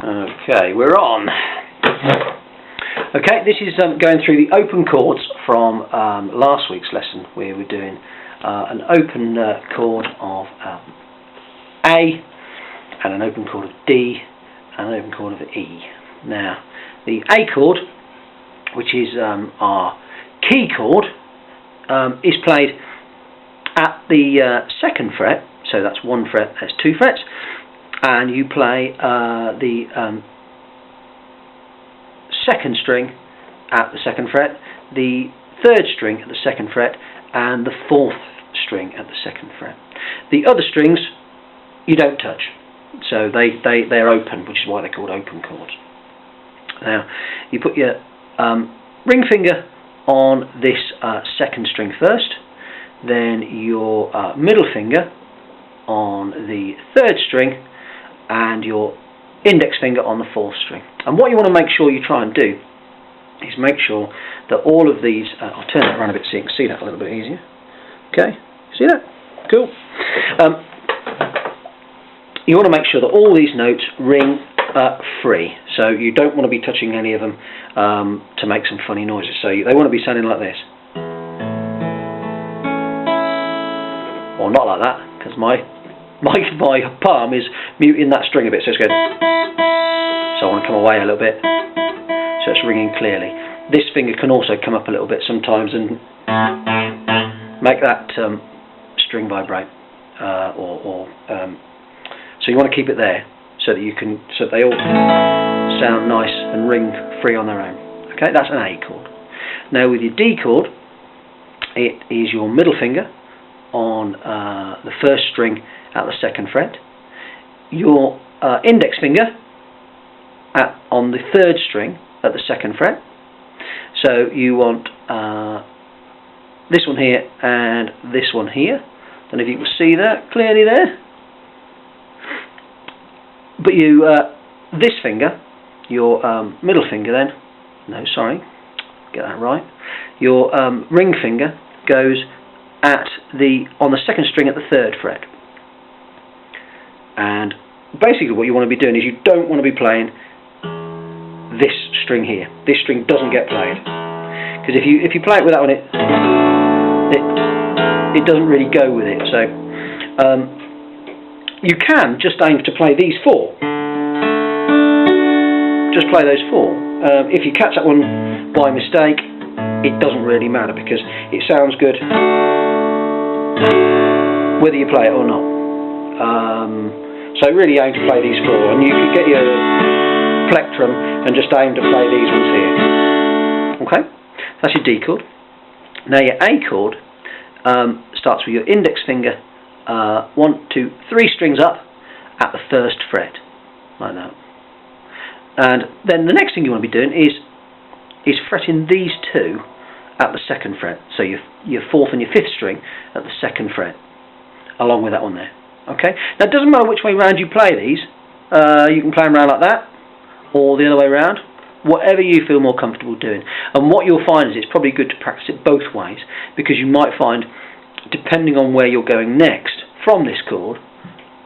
Okay, we're on. Okay, this is going through the open chords from last week's lesson, where we're doing an open chord of A, and an open chord of D, and an open chord of E. Now, the A chord, which is our key chord, is played at the second fret, so that's one fret, that's 2 frets, and you play the second string at the second fret, the third string at the second fret, and the fourth string at the second fret. The other strings you don't touch, so they're open, which is why they're called open chords. Now, you put your ring finger on this second string first, then your middle finger on the third string, and your index finger on the fourth string. And what you want to make sure you try and do is make sure that all of these, I'll turn that around a bit so you can see that a little bit easier. Okay, see that? Cool. You want to make sure that all these notes ring free, so you don't want to be touching any of them to make some funny noises. So they want to be sounding like this, or not like that, because my palm is muting that string a bit, so it's good. So I want to come away a little bit, so it's ringing clearly. This finger can also come up a little bit sometimes and make that string vibrate, so you want to keep it there so that so they all sound nice and ring free on their own. Okay, that's an A chord. Now with your D chord, it is your middle finger on the first string at the second fret, your index finger on the third string at the second fret. So you want this one here and this one here. I don't know if you can see that clearly there. But you, this finger, your middle finger then, no sorry, get that right, your ring finger goes on the second string at the third fret. And basically what you want to be doing is you don't want to be playing this string here. This string doesn't get played, because if you play it with that one, it doesn't really go with it. So you can just aim to play these 4. Just play those 4. If you catch that one by mistake, it doesn't really matter, because it sounds good whether you play it or not. So really aim to play these 4, and you could get your plectrum and just aim to play these ones here. Okay, that's your D chord. Now your A chord starts with your index finger 1, 2, 3 strings up at the first fret, like that. And then the next thing you want to be doing is fretting these 2 at the second fret. So your fourth and your fifth string at the second fret, along with that one there. Okay. Now it doesn't matter which way round you play these. You can play them around like that, or the other way round. Whatever you feel more comfortable doing. And what you'll find is it's probably good to practice it both ways, because you might find, depending on where you're going next from this chord,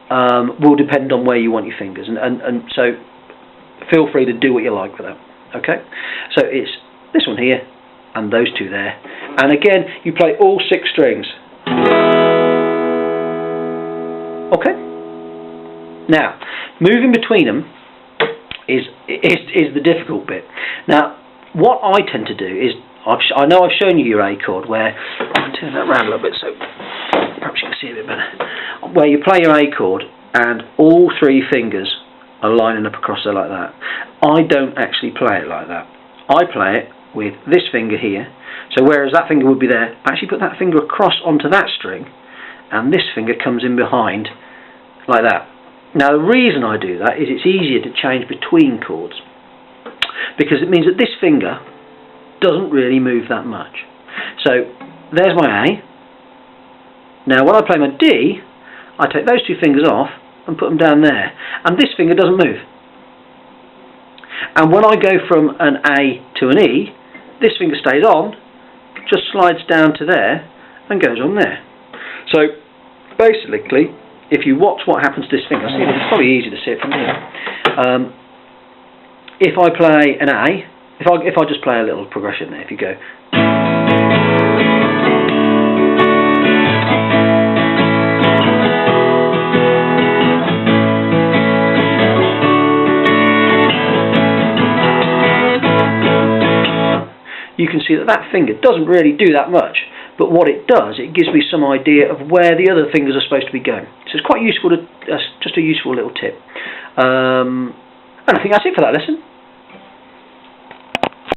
will depend on where you want your fingers. And so feel free to do what you like with that. Okay. So it's this one here and those 2 there. And again, you play all 6 strings. Okay. Now, moving between them is the difficult bit. Now, what I tend to do is, I know I've shown you your A chord, where I can turn that around a little bit so perhaps you can see a bit better. Where you play your A chord and all 3 fingers are lining up across there like that. I don't actually play it like that. I play it with this finger here. So whereas that finger would be there, I actually put that finger across onto that string, and this finger comes in behind like that. Now the reason I do that is it's easier to change between chords, because it means that this finger doesn't really move that much. So there's my A. Now when I play my D, I take those 2 fingers off and put them down there, and this finger doesn't move. And when I go from an A to an E, this finger stays on, just slides down to there and goes on there. So basically, if you watch what happens to this finger, see, it's probably easy to see it from here. if I play an A, if I just play a little progression there, if you go, you can see that that finger doesn't really do that much, but what it does, it gives me some idea of where the other fingers are supposed to be going. So it's quite useful, just a useful little tip. And I think that's it for that lesson.